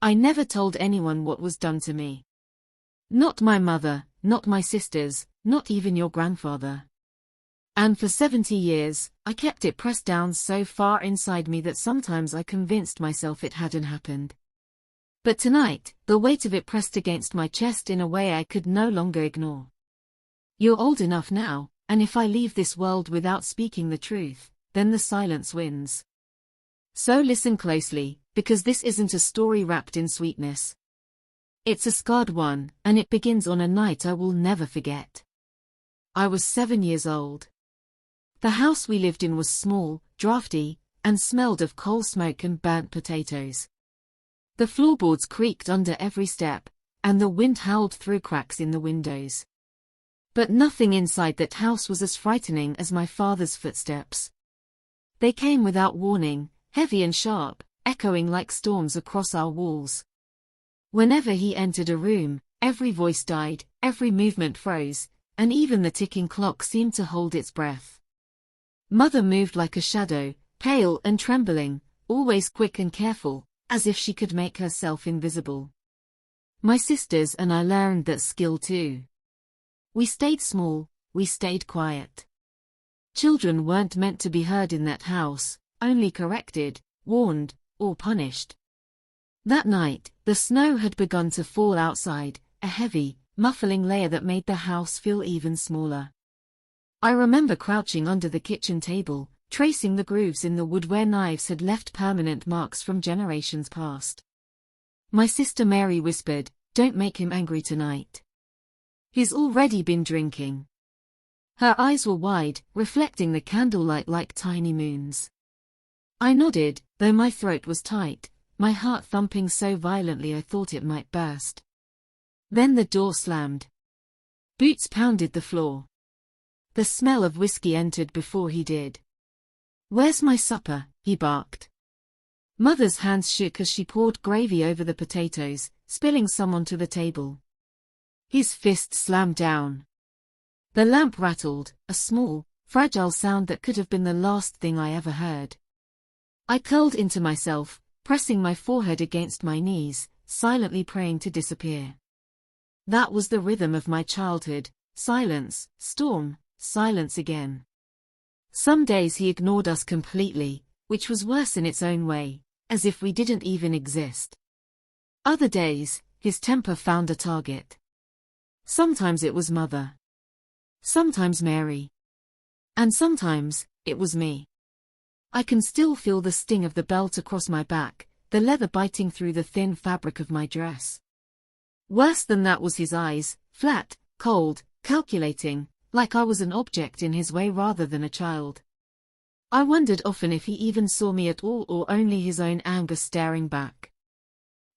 I never told anyone what was done to me. Not my mother, not my sisters, not even your grandfather. And for 70 years, I kept it pressed down so far inside me that sometimes I convinced myself it hadn't happened. But tonight, the weight of it pressed against my chest in a way I could no longer ignore. You're old enough now, and if I leave this world without speaking the truth, then the silence wins. So listen closely, because this isn't a story wrapped in sweetness. It's a scarred one, and it begins on a night I will never forget. I was 7 years old. The house we lived in was small, drafty, and smelled of coal smoke and burnt potatoes. The floorboards creaked under every step, and the wind howled through cracks in the windows. But nothing inside that house was as frightening as my father's footsteps. They came without warning, heavy and sharp, echoing like storms across our walls. Whenever he entered a room, every voice died, every movement froze, and even the ticking clock seemed to hold its breath. Mother moved like a shadow, pale and trembling, always quick and careful, as if she could make herself invisible. My sisters and I learned that skill too. We stayed small, we stayed quiet. Children weren't meant to be heard in that house, only corrected, warned, or punished. That night, the snow had begun to fall outside, a heavy, muffling layer that made the house feel even smaller. I remember crouching under the kitchen table, tracing the grooves in the wood where knives had left permanent marks from generations past. My sister Mary whispered, "Don't make him angry tonight. He's already been drinking." Her eyes were wide, reflecting the candlelight like tiny moons. I nodded, though my throat was tight, my heart thumping so violently I thought it might burst. Then the door slammed. Boots pounded the floor. The smell of whiskey entered before he did. "Where's my supper?" he barked. Mother's hands shook as she poured gravy over the potatoes, spilling some onto the table. His fist slammed down. The lamp rattled, a small, fragile sound that could have been the last thing I ever heard. I curled into myself, pressing my forehead against my knees, silently praying to disappear. That was the rhythm of my childhood: silence, storm, silence again. Some days he ignored us completely, which was worse in its own way, as if we didn't even exist. Other days, his temper found a target. Sometimes it was Mother. Sometimes Mary. And sometimes, it was me. I can still feel the sting of the belt across my back, the leather biting through the thin fabric of my dress. Worse than that was his eyes, flat, cold, calculating, like I was an object in his way rather than a child. I wondered often if he even saw me at all or only his own anger staring back.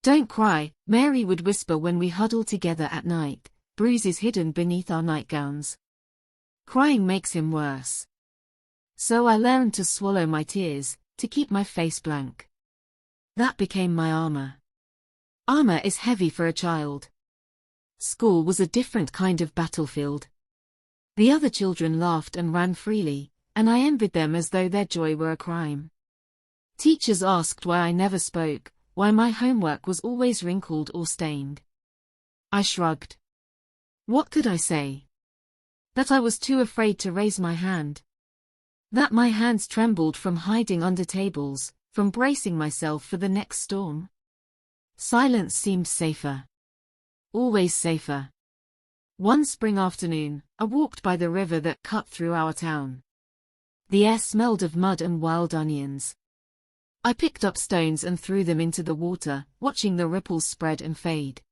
"Don't cry," Mary would whisper when we huddled together at night, bruises hidden beneath our nightgowns. "Crying makes him worse." So I learned to swallow my tears, to keep my face blank. That became my armor. Armor is heavy for a child. School was a different kind of battlefield. The other children laughed and ran freely, and I envied them as though their joy were a crime. Teachers asked why I never spoke, why my homework was always wrinkled or stained. I shrugged. What could I say? That I was too afraid to raise my hand. That my hands trembled from hiding under tables, from bracing myself for the next storm. Silence seemed safer. Always safer. One spring afternoon, I walked by the river that cut through our town. The air smelled of mud and wild onions. I picked up stones and threw them into the water, watching the ripples spread and fade.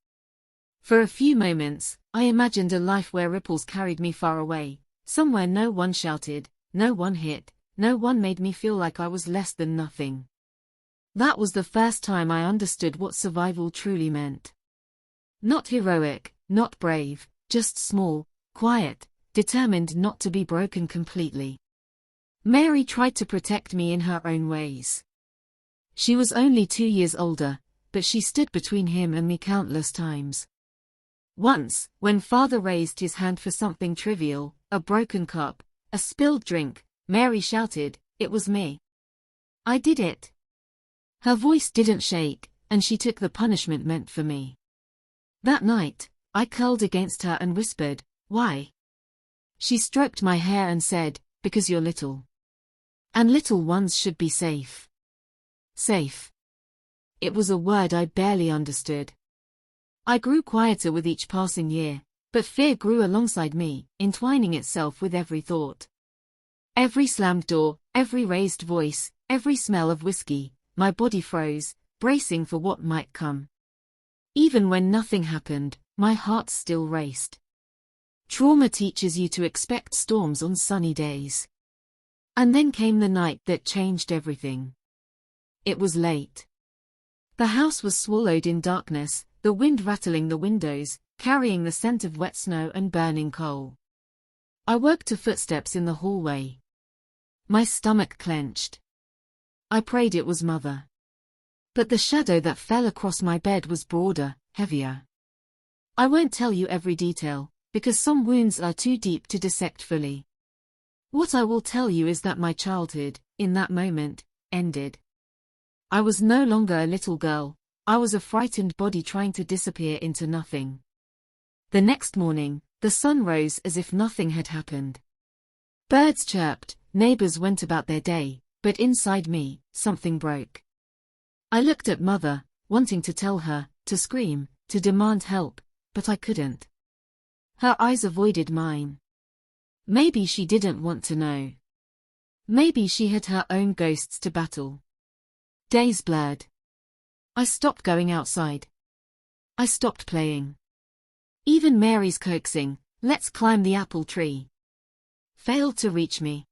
For a few moments, I imagined a life where ripples carried me far away, somewhere no one shouted, no one hit, no one made me feel like I was less than nothing. That was the first time I understood what survival truly meant. Not heroic, not brave, just small, quiet, determined not to be broken completely. Mary tried to protect me in her own ways. She was only 2 years older, but she stood between him and me countless times. Once, when Father raised his hand for something trivial, a broken cup, a spilled drink, Mary shouted, "It was me. I did it." Her voice didn't shake, and she took the punishment meant for me. That night, I curled against her and whispered, "Why?" She stroked my hair and said, "Because you're little. And little ones should be safe." Safe. It was a word I barely understood. I grew quieter with each passing year, but fear grew alongside me, entwining itself with every thought. Every slammed door, every raised voice, every smell of whiskey, my body froze, bracing for what might come. Even when nothing happened, my heart still raced. Trauma teaches you to expect storms on sunny days. And then came the night that changed everything. It was late. The house was swallowed in darkness, the wind rattling the windows, carrying the scent of wet snow and burning coal. I woke to footsteps in the hallway. My stomach clenched. I prayed it was Mother. But the shadow that fell across my bed was broader, heavier. I won't tell you every detail, because some wounds are too deep to dissect fully. What I will tell you is that my childhood, in that moment, ended. I was no longer a little girl, I was a frightened body trying to disappear into nothing. The next morning, the sun rose as if nothing had happened. Birds chirped, neighbors went about their day, but inside me, something broke. I looked at Mother, wanting to tell her, to scream, to demand help, but I couldn't. Her eyes avoided mine. Maybe she didn't want to know. Maybe she had her own ghosts to battle. Days blurred. I stopped going outside. I stopped playing. Even Mary's coaxing, "Let's climb the apple tree," failed to reach me.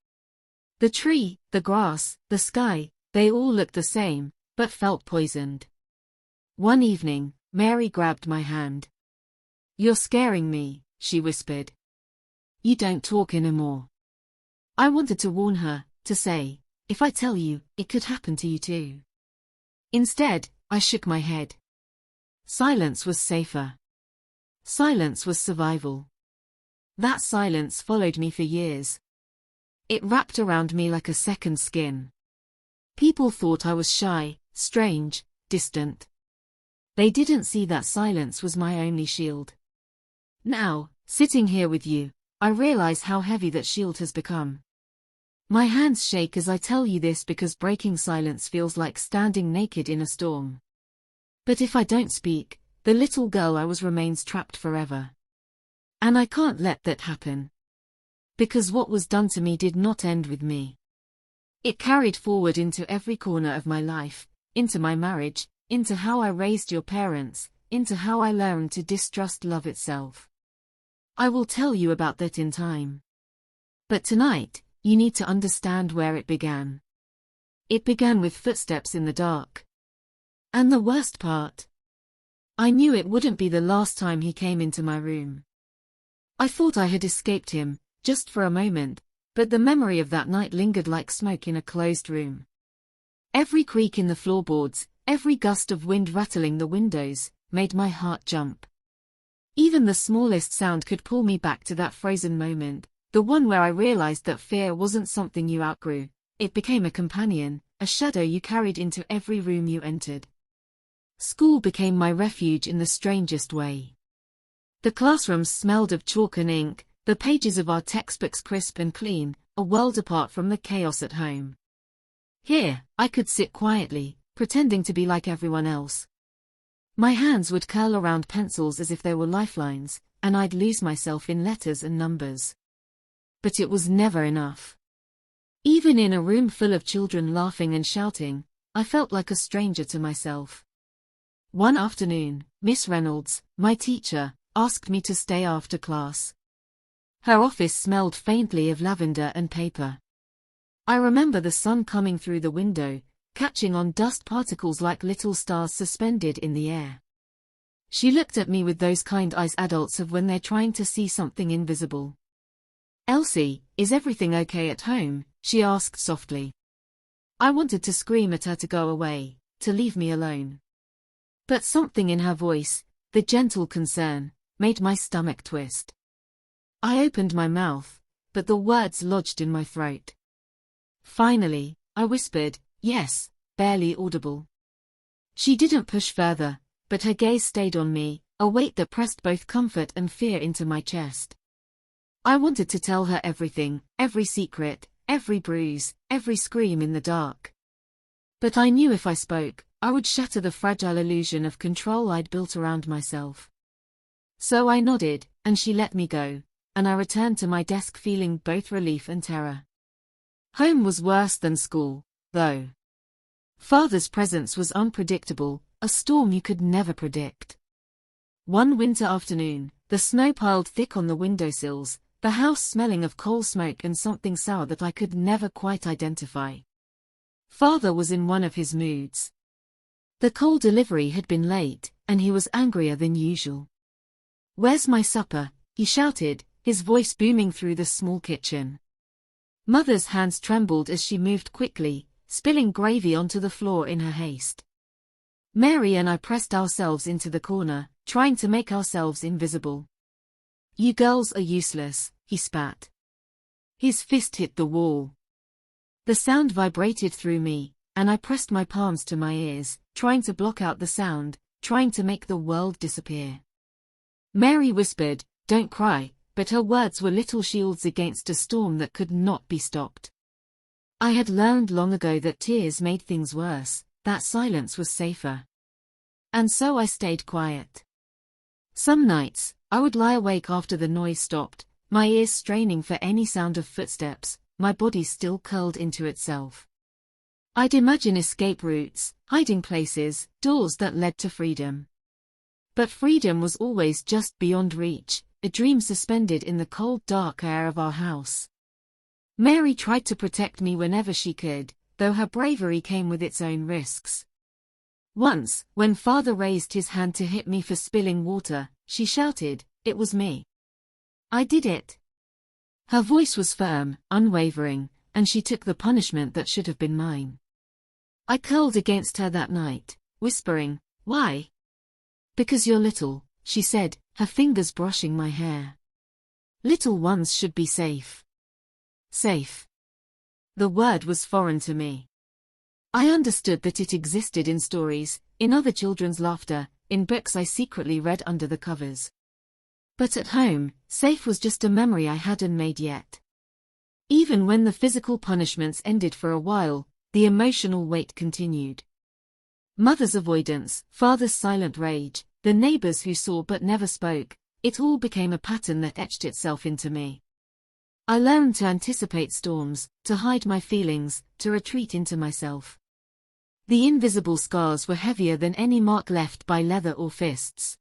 The tree, the grass, the sky, they all looked the same, but felt poisoned. One evening, Mary grabbed my hand. "You're scaring me," she whispered. "You don't talk anymore." I wanted to warn her, to say, "If I tell you, it could happen to you too." Instead, I shook my head. Silence was safer. Silence was survival. That silence followed me for years. It wrapped around me like a second skin. People thought I was shy, strange, distant. They didn't see that silence was my only shield. Now, sitting here with you, I realize how heavy that shield has become. My hands shake as I tell you this because breaking silence feels like standing naked in a storm. But if I don't speak, the little girl I was remains trapped forever. And I can't let that happen. Because what was done to me did not end with me. It carried forward into every corner of my life, into my marriage, into how I raised your parents, into how I learned to distrust love itself. I will tell you about that in time. But tonight, you need to understand where it began. It began with footsteps in the dark. And the worst part? I knew it wouldn't be the last time he came into my room. I thought I had escaped him, just for a moment, but the memory of that night lingered like smoke in a closed room. Every creak in the floorboards, every gust of wind rattling the windows, made my heart jump. Even the smallest sound could pull me back to that frozen moment, the one where I realized that fear wasn't something you outgrew, it became a companion, a shadow you carried into every room you entered. School became my refuge in the strangest way. The classrooms smelled of chalk and ink, the pages of our textbooks crisp and clean, a world apart from the chaos at home. Here, I could sit quietly, pretending to be like everyone else. My hands would curl around pencils as if they were lifelines, and I'd lose myself in letters and numbers. But it was never enough. Even in a room full of children laughing and shouting, I felt like a stranger to myself. One afternoon, Miss Reynolds, my teacher, asked me to stay after class. Her office smelled faintly of lavender and paper. I remember the sun coming through the window, catching on dust particles like little stars suspended in the air. She looked at me with those kind eyes adults have when they're trying to see something invisible. "Elsie, is everything okay at home?" she asked softly. I wanted to scream at her to go away, to leave me alone. But something in her voice, the gentle concern, made my stomach twist. I opened my mouth, but the words lodged in my throat. Finally, I whispered, "Yes," barely audible. She didn't push further, but her gaze stayed on me, a weight that pressed both comfort and fear into my chest. I wanted to tell her everything, every secret, every bruise, every scream in the dark. But I knew if I spoke, I would shatter the fragile illusion of control I'd built around myself. So I nodded, and she let me go, and I returned to my desk feeling both relief and terror. Home was worse than school, though. Father's presence was unpredictable, a storm you could never predict. One winter afternoon, the snow piled thick on the windowsills, the house smelling of coal smoke and something sour that I could never quite identify. Father was in one of his moods. The coal delivery had been late, and he was angrier than usual. "Where's my supper?" he shouted, his voice booming through the small kitchen. Mother's hands trembled as she moved quickly, spilling gravy onto the floor in her haste. Mary and I pressed ourselves into the corner, trying to make ourselves invisible. "You girls are useless," he spat. His fist hit the wall. The sound vibrated through me, and I pressed my palms to my ears, trying to block out the sound, trying to make the world disappear. Mary whispered, "Don't cry," but her words were little shields against a storm that could not be stopped. I had learned long ago that tears made things worse, that silence was safer. And so I stayed quiet. Some nights, I would lie awake after the noise stopped, my ears straining for any sound of footsteps, my body still curled into itself. I'd imagine escape routes, hiding places, doors that led to freedom. But freedom was always just beyond reach, a dream suspended in the cold, dark air of our house. Mary tried to protect me whenever she could, though her bravery came with its own risks. Once, when Father raised his hand to hit me for spilling water, she shouted, "It was me. I did it." Her voice was firm, unwavering, and she took the punishment that should have been mine. I curled against her that night, whispering, "Why?" "Because you're little," she said, her fingers brushing my hair. "Little ones should be safe." Safe. The word was foreign to me. I understood that it existed in stories, in other children's laughter, in books I secretly read under the covers. But at home, safe was just a memory I hadn't made yet. Even when the physical punishments ended for a while, the emotional weight continued. Mother's avoidance, father's silent rage, the neighbors who saw but never spoke, it all became a pattern that etched itself into me. I learned to anticipate storms, to hide my feelings, to retreat into myself. The invisible scars were heavier than any mark left by leather or fists.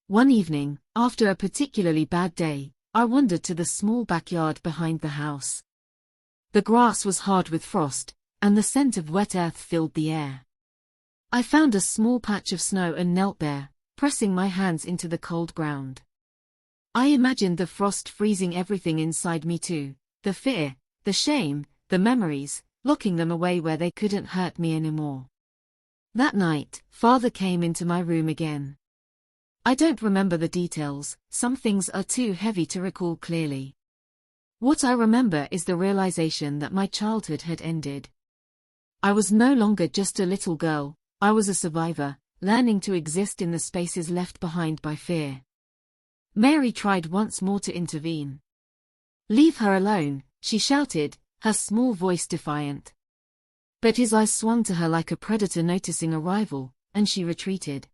One evening, after a particularly bad day, I wandered to the small backyard behind the house. The grass was hard with frost, and the scent of wet earth filled the air. I found a small patch of snow and knelt there, pressing my hands into the cold ground. I imagined the frost freezing everything inside me too, the fear, the shame, the memories, locking them away where they couldn't hurt me anymore. That night, Father came into my room again. I don't remember the details, some things are too heavy to recall clearly. What I remember is the realization that my childhood had ended. I was no longer just a little girl, I was a survivor, learning to exist in the spaces left behind by fear. Mary tried once more to intervene. "Leave her alone," she shouted, her small voice defiant. But his eyes swung to her like a predator noticing a rival, and she retreated.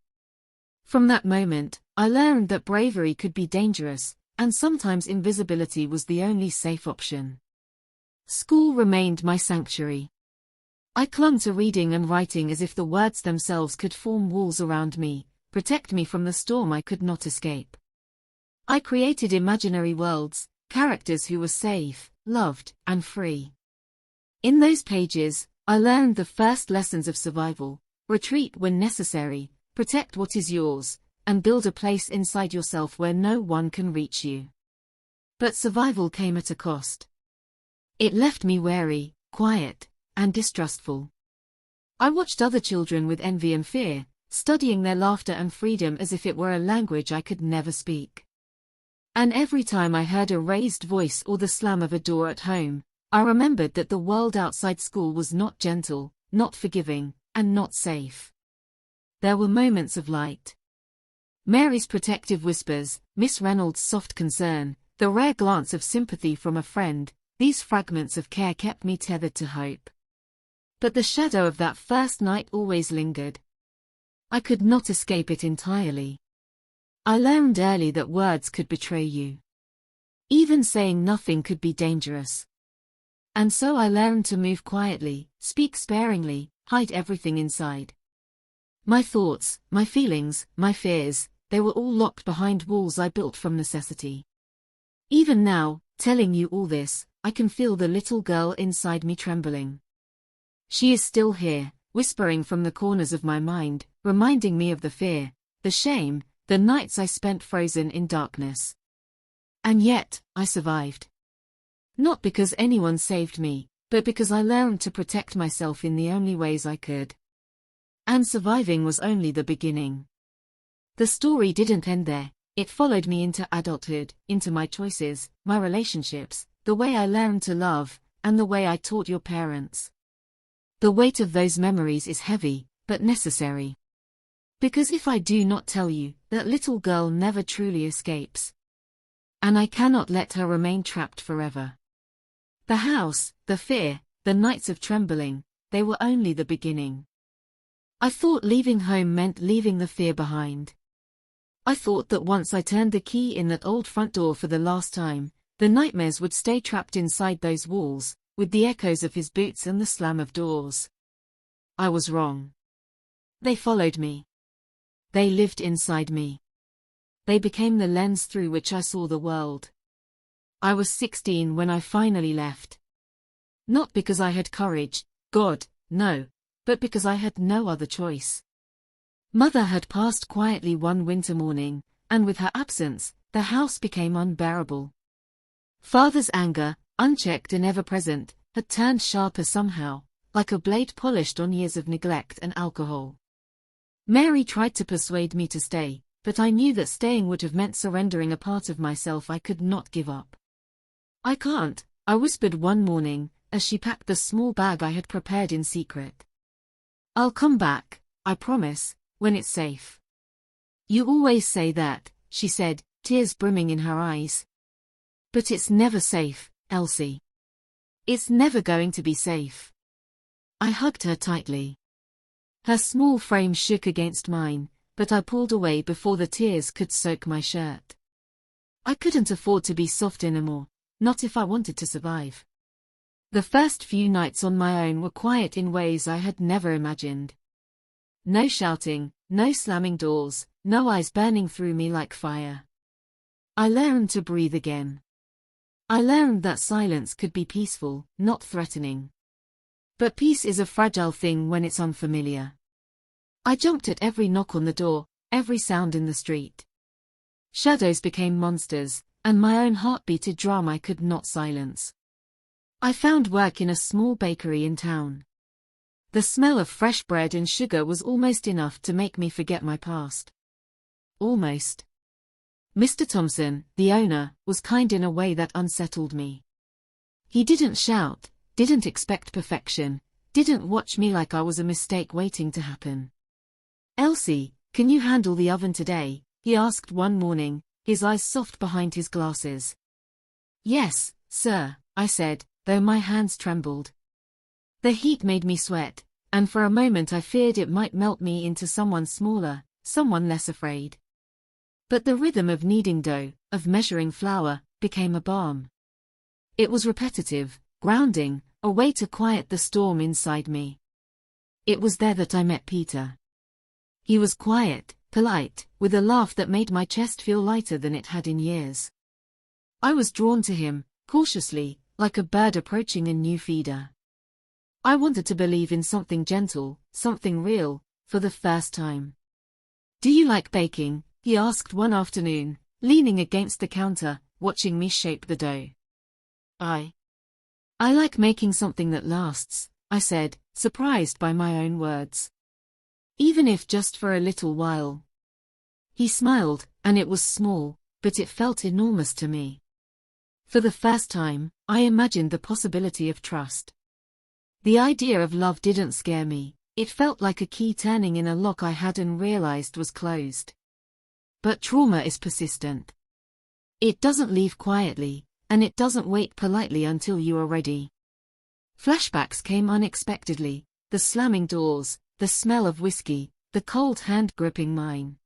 From that moment, I learned that bravery could be dangerous, and sometimes invisibility was the only safe option. School remained my sanctuary. I clung to reading and writing as if the words themselves could form walls around me, protect me from the storm I could not escape. I created imaginary worlds, characters who were safe, loved, and free. In those pages, I learned the first lessons of survival: retreat when necessary, protect what is yours, and build a place inside yourself where no one can reach you. But survival came at a cost. It left me wary, quiet, and distrustful. I watched other children with envy and fear, studying their laughter and freedom as if it were a language I could never speak. And every time I heard a raised voice or the slam of a door at home, I remembered that the world outside school was not gentle, not forgiving, and not safe. there were moments of light. Mary's protective whispers, Miss Reynolds' soft concern, the rare glance of sympathy from a friend, these fragments of care kept me tethered to hope. But the shadow of that first night always lingered. I could not escape it entirely. I learned early that words could betray you. Even saying nothing could be dangerous. And so I learned to move quietly, speak sparingly, hide everything inside. My thoughts, my feelings, my fears, they were all locked behind walls I built from necessity. Even now, telling you all this, I can feel the little girl inside me trembling. She is still here, whispering from the corners of my mind, reminding me of the fear, the shame, the nights I spent frozen in darkness. And yet, I survived. Not because anyone saved me, but because I learned to protect myself in the only ways I could. And surviving was only the beginning. The story didn't end there, it followed me into adulthood, into my choices, my relationships, the way I learned to love, and the way I taught your parents. The weight of those memories is heavy, but necessary. Because if I do not tell you, that little girl never truly escapes. And I cannot let her remain trapped forever. The house, the fear, the nights of trembling, they were only the beginning. I thought leaving home meant leaving the fear behind. I thought that once I turned the key in that old front door for the last time, the nightmares would stay trapped inside those walls, with the echoes of his boots and the slam of doors. I was wrong. They followed me. They lived inside me. They became the lens through which I saw the world. I was 16 when I finally left. Not because I had courage, God, no, but because I had no other choice. Mother had passed quietly one winter morning, and with her absence, the house became unbearable. Father's anger, unchecked and ever-present, had turned sharper somehow, like a blade polished on years of neglect and alcohol. Mary tried to persuade me to stay, but I knew that staying would have meant surrendering a part of myself I could not give up. I can't, I whispered one morning, as she packed the small bag I had prepared in secret. I'll come back, I promise, when it's safe. You always say that, she said, tears brimming in her eyes. But it's never safe, Elsie. It's never going to be safe. I hugged her tightly. Her small frame shook against mine, but I pulled away before the tears could soak my shirt. I couldn't afford to be soft anymore, not if I wanted to survive. The first few nights on my own were quiet in ways I had never imagined. No shouting, no slamming doors, no eyes burning through me like fire. I learned to breathe again. I learned that silence could be peaceful, not threatening. But peace is a fragile thing when it's unfamiliar. I jumped at every knock on the door, every sound in the street. Shadows became monsters, and my own heart beat a drum I could not silence. I found work in a small bakery in town. The smell of fresh bread and sugar was almost enough to make me forget my past. Almost. Mr. Thompson, the owner, was kind in a way that unsettled me. He didn't shout, didn't expect perfection, didn't watch me like I was a mistake waiting to happen. Elsie, can you handle the oven today? He asked one morning, his eyes soft behind his glasses. Yes, sir, I said, though my hands trembled. The heat made me sweat, and for a moment I feared it might melt me into someone smaller, someone less afraid. But the rhythm of kneading dough, of measuring flour, became a balm. It was repetitive, grounding, a way to quiet the storm inside me. It was there that I met Peter. He was quiet, polite, with a laugh that made my chest feel lighter than it had in years. I was drawn to him, cautiously, like a bird approaching a new feeder. I wanted to believe in something gentle, something real, for the first time. Do you like baking? He asked one afternoon, leaning against the counter, watching me shape the dough. I like making something that lasts, I said, surprised by my own words. Even if just for a little while. He smiled, and it was small, but it felt enormous to me. For the first time, I imagined the possibility of trust. The idea of love didn't scare me, It felt like a key turning in a lock I hadn't realized was closed. But trauma is persistent. It doesn't leave quietly, and it doesn't wait politely until you are ready. Flashbacks came unexpectedly, the slamming doors, the smell of whiskey, the cold hand gripping mine.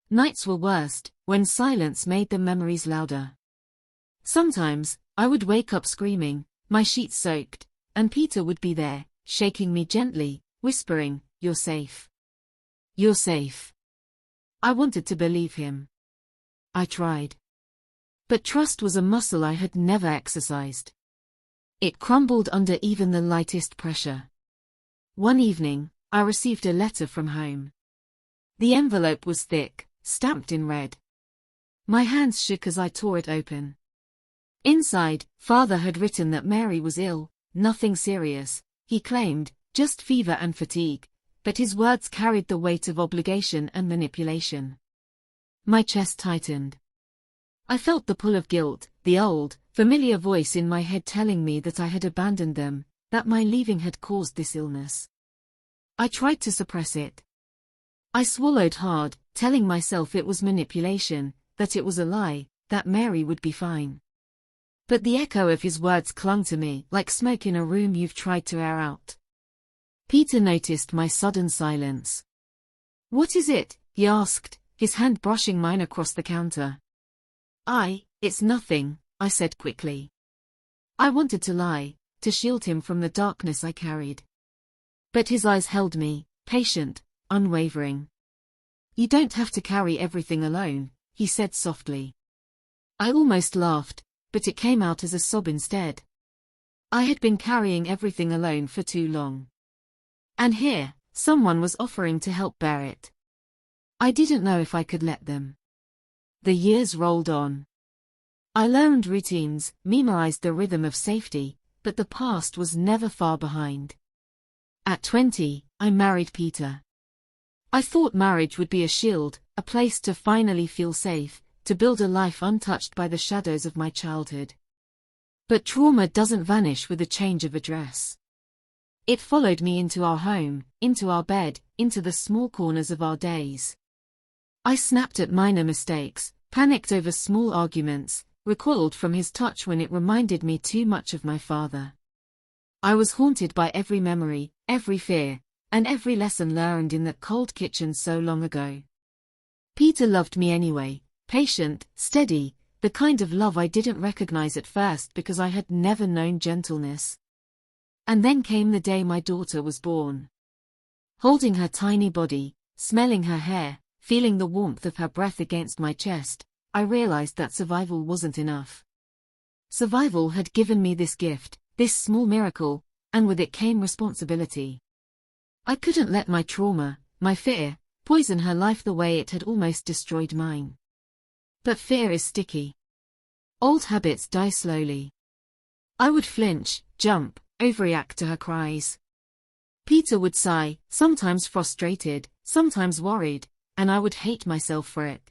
Nights were worst, when silence made the memories louder. Sometimes, I would wake up screaming, my sheets soaked, and Peter would be there, shaking me gently, whispering, "You're safe. You're safe." I wanted to believe him. I tried. But trust was a muscle I had never exercised. It crumbled under even the lightest pressure. One evening, I received a letter from home. The envelope was thick, stamped in red. My hands shook as I tore it open. Inside, Father had written that Mary was ill, nothing serious, he claimed, just fever and fatigue, but his words carried the weight of obligation and manipulation. My chest tightened. I felt the pull of guilt, the old, familiar voice in my head telling me that I had abandoned them, that my leaving had caused this illness. I tried to suppress it. I swallowed hard, telling myself it was manipulation, that it was a lie, that Mary would be fine. But the echo of his words clung to me, like smoke in a room you've tried to air out. Peter noticed my sudden silence. "What is it?" he asked, his hand brushing mine across the counter. It's nothing," I said quickly. I wanted to lie, to shield him from the darkness I carried. But his eyes held me, patient, unwavering. "You don't have to carry everything alone," he said softly. I almost laughed, but it came out as a sob instead. I had been carrying everything alone for too long. And here, someone was offering to help bear it. I didn't know if I could let them. The years rolled on. I learned routines, memorized the rhythm of safety, but the past was never far behind. At 20, I married Peter. I thought marriage would be a shield, a place to finally feel safe, to build a life untouched by the shadows of my childhood. But trauma doesn't vanish with a change of address. It followed me into our home, into our bed, into the small corners of our days. I snapped at minor mistakes, panicked over small arguments, recoiled from his touch when it reminded me too much of my father. I was haunted by every memory, every fear, and every lesson learned in that cold kitchen so long ago. Peter loved me anyway, patient, steady, the kind of love I didn't recognize at first because I had never known gentleness. And then came the day my daughter was born. Holding her tiny body, smelling her hair, feeling the warmth of her breath against my chest, I realized that survival wasn't enough. Survival had given me this gift, this small miracle, and with it came responsibility. I couldn't let my trauma, my fear, poison her life the way it had almost destroyed mine. But fear is sticky. Old habits die slowly. I would flinch, jump, overreact to her cries. Peter would sigh, sometimes frustrated, sometimes worried, and I would hate myself for it.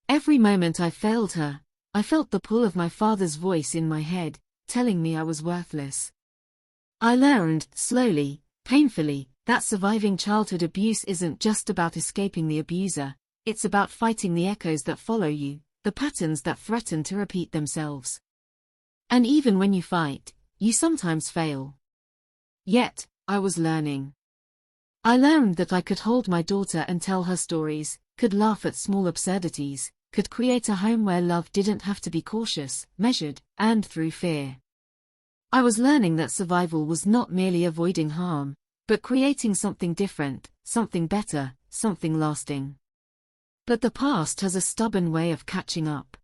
Every moment I failed her, I felt the pull of my father's voice in my head, telling me I was worthless. I learned, slowly, painfully, that surviving childhood abuse isn't just about escaping the abuser, it's about fighting the echoes that follow you, the patterns that threaten to repeat themselves. And even when you fight, you sometimes fail. Yet, I was learning. I learned that I could hold my daughter and tell her stories, could laugh at small absurdities, could create a home where love didn't have to be cautious, measured, and through fear. I was learning that survival was not merely avoiding harm, but creating something different, something better, something lasting. But the past has a stubborn way of catching up.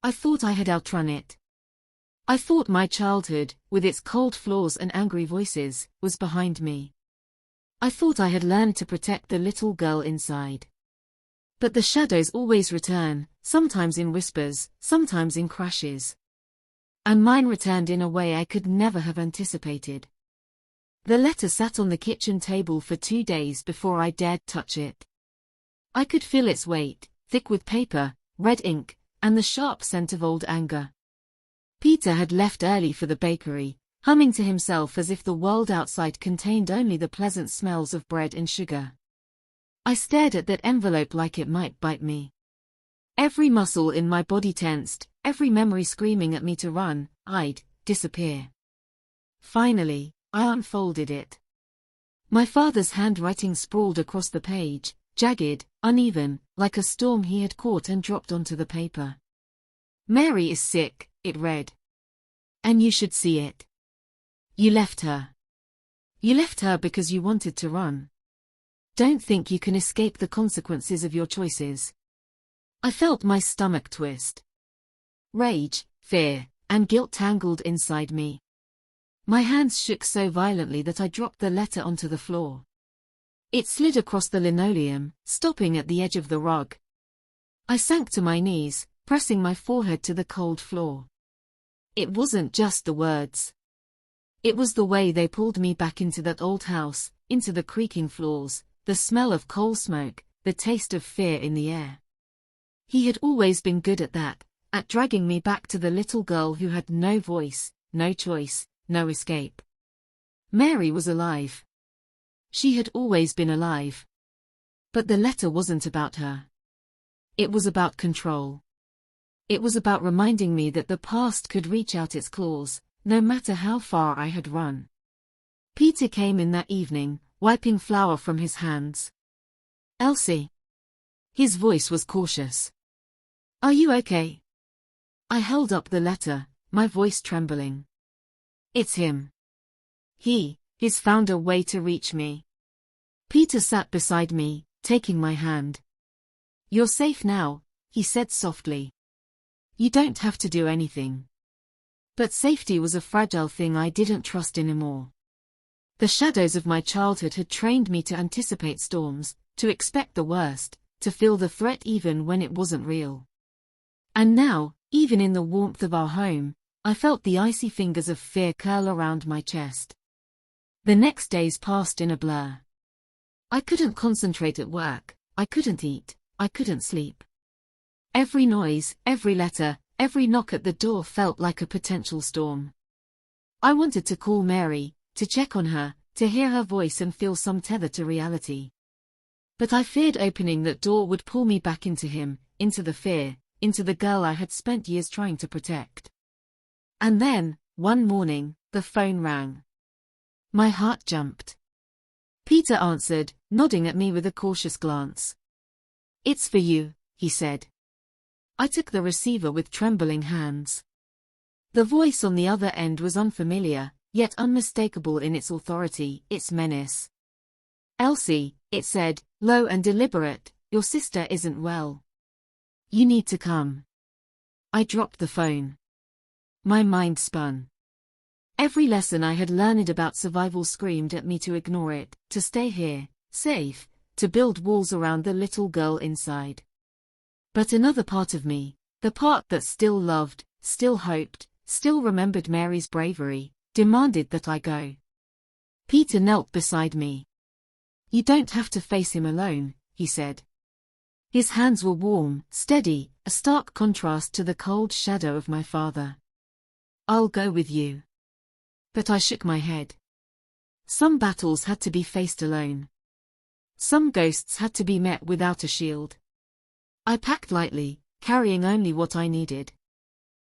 I thought I had outrun it. I thought my childhood, with its cold floors and angry voices, was behind me. I thought I had learned to protect the little girl inside. But the shadows always return, sometimes in whispers, sometimes in crashes. And mine returned in a way I could never have anticipated. The letter sat on the kitchen table for 2 days before I dared touch it. I could feel its weight, thick with paper, red ink, and the sharp scent of old anger. Peter had left early for the bakery, humming to himself as if the world outside contained only the pleasant smells of bread and sugar. I stared at that envelope like it might bite me. Every muscle in my body tensed, every memory screaming at me to run, hide, disappear. Finally, I unfolded it. My father's handwriting sprawled across the page, jagged, uneven, like a storm he had caught and dropped onto the paper. "Mary is sick," it read. "And you should see it. You left her. You left her because you wanted to run. Don't think you can escape the consequences of your choices." I felt my stomach twist. Rage, fear, and guilt tangled inside me. My hands shook so violently that I dropped the letter onto the floor. It slid across the linoleum, stopping at the edge of the rug. I sank to my knees, pressing my forehead to the cold floor. It wasn't just the words. It was the way they pulled me back into that old house, into the creaking floors, the smell of coal smoke, the taste of fear in the air. He had always been good at that, at dragging me back to the little girl who had no voice, no choice, no escape. Mary was alive. She had always been alive. But the letter wasn't about her. It was about control. It was about reminding me that the past could reach out its claws, no matter how far I had run. Peter came in that evening, wiping flour from his hands. "Elsie." His voice was cautious. "Are you okay?" I held up the letter, my voice trembling. "It's him. He's found a way to reach me." Peter sat beside me, taking my hand. "You're safe now," he said softly. "You don't have to do anything." But safety was a fragile thing I didn't trust anymore. The shadows of my childhood had trained me to anticipate storms, to expect the worst, to feel the threat even when it wasn't real. And now, even in the warmth of our home, I felt the icy fingers of fear curl around my chest. The next days passed in a blur. I couldn't concentrate at work, I couldn't eat, I couldn't sleep. Every noise, every letter, every knock at the door felt like a potential storm. I wanted to call Mary, to check on her, to hear her voice and feel some tether to reality. But I feared opening that door would pull me back into him, into the fear, into the girl I had spent years trying to protect. And then, one morning, the phone rang. My heart jumped. Peter answered, nodding at me with a cautious glance. "It's for you," he said. I took the receiver with trembling hands. The voice on the other end was unfamiliar, yet unmistakable in its authority, its menace. "Elsie," it said, low and deliberate, "your sister isn't well. You need to come." I dropped the phone. My mind spun. Every lesson I had learned about survival screamed at me to ignore it, to stay here, safe, to build walls around the little girl inside. But another part of me, the part that still loved, still hoped, still remembered Mary's bravery, demanded that I go. Peter knelt beside me. "You don't have to face him alone," he said. His hands were warm, steady, a stark contrast to the cold shadow of my father. "I'll go with you." But I shook my head. Some battles had to be faced alone. Some ghosts had to be met without a shield. I packed lightly, carrying only what I needed.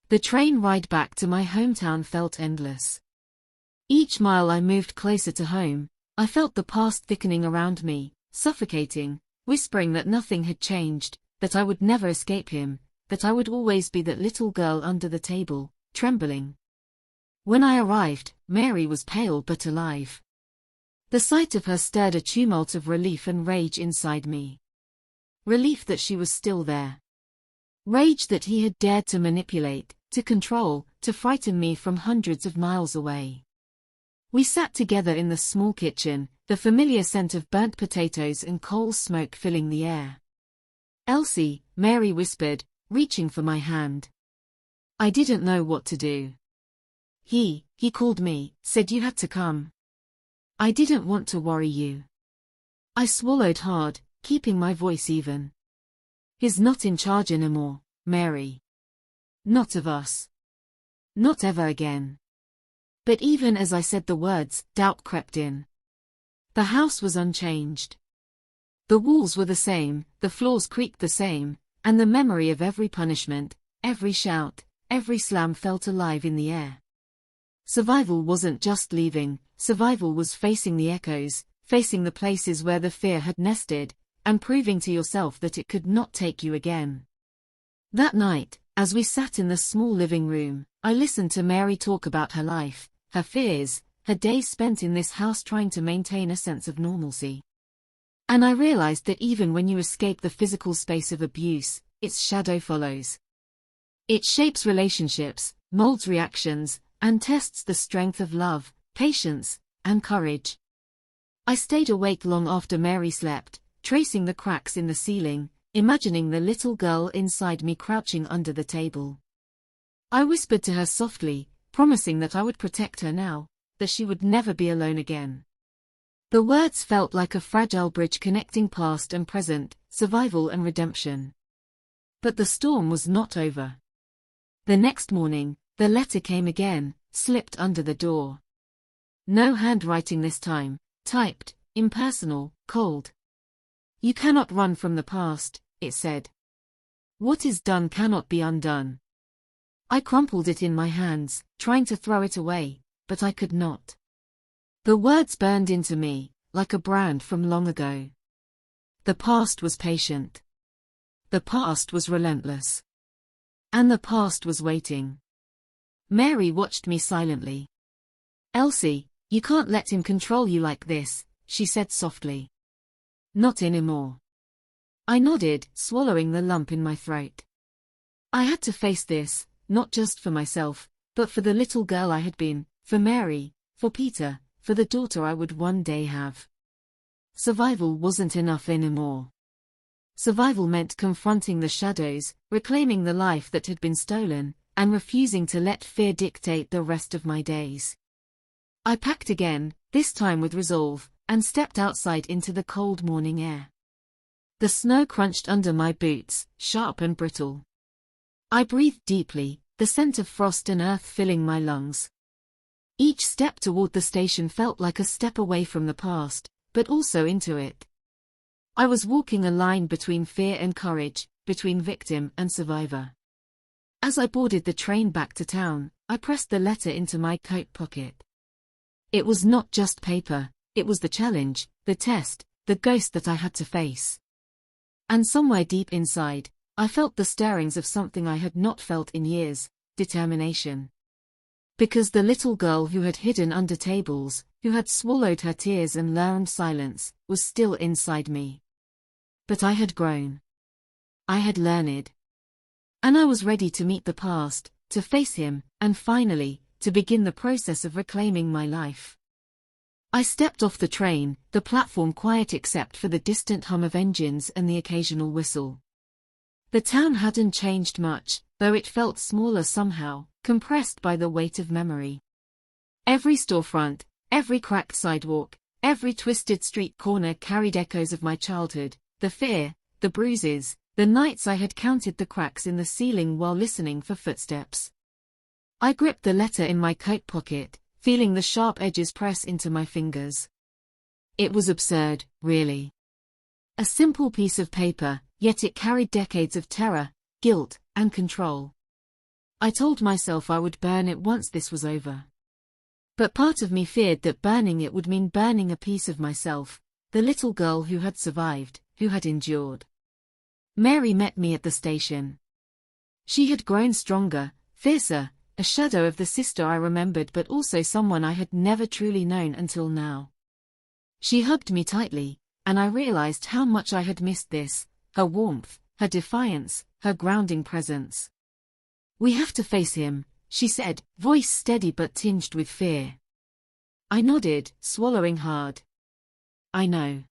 The train ride back to my hometown felt endless. Each mile I moved closer to home, I felt the past thickening around me, suffocating, whispering that nothing had changed, that I would never escape him, that I would always be that little girl under the table, trembling. When I arrived, Mary was pale but alive. The sight of her stirred a tumult of relief and rage inside me. Relief that she was still there. Rage that he had dared to manipulate, to control, to frighten me from hundreds of miles away. We sat together in the small kitchen, the familiar scent of burnt potatoes and coal smoke filling the air. "Elsie," Mary whispered, reaching for my hand. I didn't know what to do. He called me, said you had to come. I didn't want to worry you. I swallowed hard, keeping my voice even. He's not in charge anymore, Mary. Not of us. Not ever again. But even as I said the words, doubt crept in. The house was unchanged. The walls were the same, the floors creaked the same, and the memory of every punishment, every shout, every slam felt alive in the air. Survival wasn't just leaving, survival was facing the echoes, facing the places where the fear had nested, and proving to yourself that it could not take you again. That night, as we sat in the small living room, I listened to Mary talk about her life, her fears, her days spent in this house trying to maintain a sense of normalcy. And I realized that even when you escape the physical space of abuse, its shadow follows. It shapes relationships, molds reactions, and tests the strength of love, patience, and courage. I stayed awake long after Mary slept, tracing the cracks in the ceiling, imagining the little girl inside me crouching under the table. I whispered to her softly, promising that I would protect her now, that she would never be alone again. The words felt like a fragile bridge connecting past and present, survival and redemption. But the storm was not over. The next morning, the letter came again, slipped under the door. No handwriting this time, typed, impersonal, cold. You cannot run from the past, it said. What is done cannot be undone. I crumpled it in my hands, trying to throw it away, but I could not. The words burned into me, like a brand from long ago. The past was patient. The past was relentless. And the past was waiting. Mary watched me silently. Elsie, you can't let him control you like this, she said softly. Not anymore. I nodded, swallowing the lump in my throat. I had to face this, not just for myself, but for the little girl I had been, for Mary, for Peter, for the daughter I would one day have. Survival wasn't enough anymore. Survival meant confronting the shadows, reclaiming the life that had been stolen, and refusing to let fear dictate the rest of my days. I packed again, this time with resolve, and stepped outside into the cold morning air. The snow crunched under my boots, sharp and brittle. I breathed deeply, the scent of frost and earth filling my lungs. Each step toward the station felt like a step away from the past, but also into it. I was walking a line between fear and courage, between victim and survivor. As I boarded the train back to town, I pressed the letter into my coat pocket. It was not just paper, it was the challenge, the test, the ghost that I had to face. And somewhere deep inside, I felt the stirrings of something I had not felt in years, determination. Because the little girl who had hidden under tables, who had swallowed her tears and learned silence, was still inside me. But I had grown. I had learned. And I was ready to meet the past, to face him, and finally, to begin the process of reclaiming my life. I stepped off the train, the platform quiet except for the distant hum of engines and the occasional whistle. The town hadn't changed much, though it felt smaller somehow, compressed by the weight of memory. Every storefront, every cracked sidewalk, every twisted street corner carried echoes of my childhood, the fear, the bruises, the nights I had counted the cracks in the ceiling while listening for footsteps. I gripped the letter in my coat pocket, feeling the sharp edges press into my fingers. It was absurd, really. A simple piece of paper, yet it carried decades of terror, guilt, and control. I told myself I would burn it once this was over. But part of me feared that burning it would mean burning a piece of myself, the little girl who had survived, who had endured. Mary met me at the station. She had grown stronger, fiercer, a shadow of the sister I remembered but also someone I had never truly known until now. She hugged me tightly, and I realized how much I had missed this, her warmth, her defiance, her grounding presence. We have to face him, she said, voice steady but tinged with fear. I nodded, swallowing hard. I know.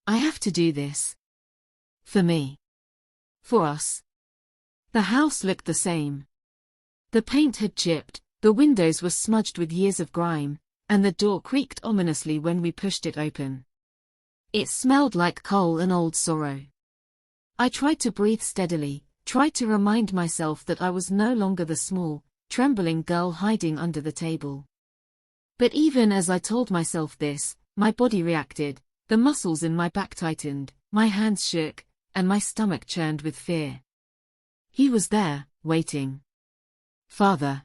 I have to do this. For me. For us. The house looked the same. The paint had chipped, the windows were smudged with years of grime, and the door creaked ominously when we pushed it open. It smelled like coal and old sorrow. I tried to breathe steadily, tried to remind myself that I was no longer the small, trembling girl hiding under the table. But even as I told myself this, my body reacted, the muscles in my back tightened, my hands shook, and my stomach churned with fear. He was there, waiting. Father.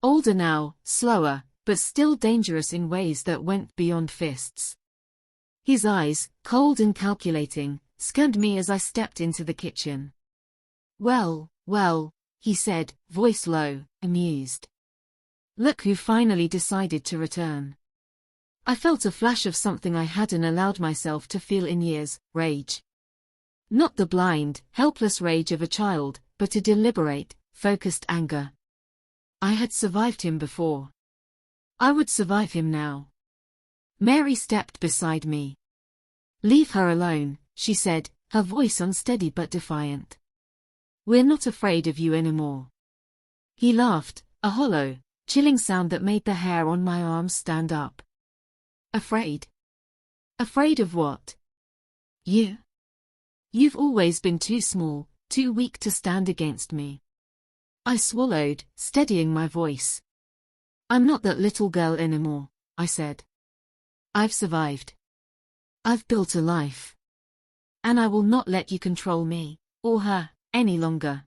Older now, slower, but still dangerous in ways that went beyond fists. His eyes, cold and calculating, scanned me as I stepped into the kitchen. Well, he said, voice low, amused. Look who finally decided to return. I felt a flash of something I hadn't allowed myself to feel in years, rage. Not the blind, helpless rage of a child, but a deliberate, focused anger. I had survived him before. I would survive him now. Mary stepped beside me. Leave her alone, she said, her voice unsteady but defiant. We're not afraid of you anymore. He laughed, a hollow, chilling sound that made the hair on my arms stand up. Afraid? Afraid of what? You? You've always been too small, too weak to stand against me. I swallowed, steadying my voice. I'm not that little girl anymore, I said. I've survived. I've built a life. And I will not let you control me, or her, any longer.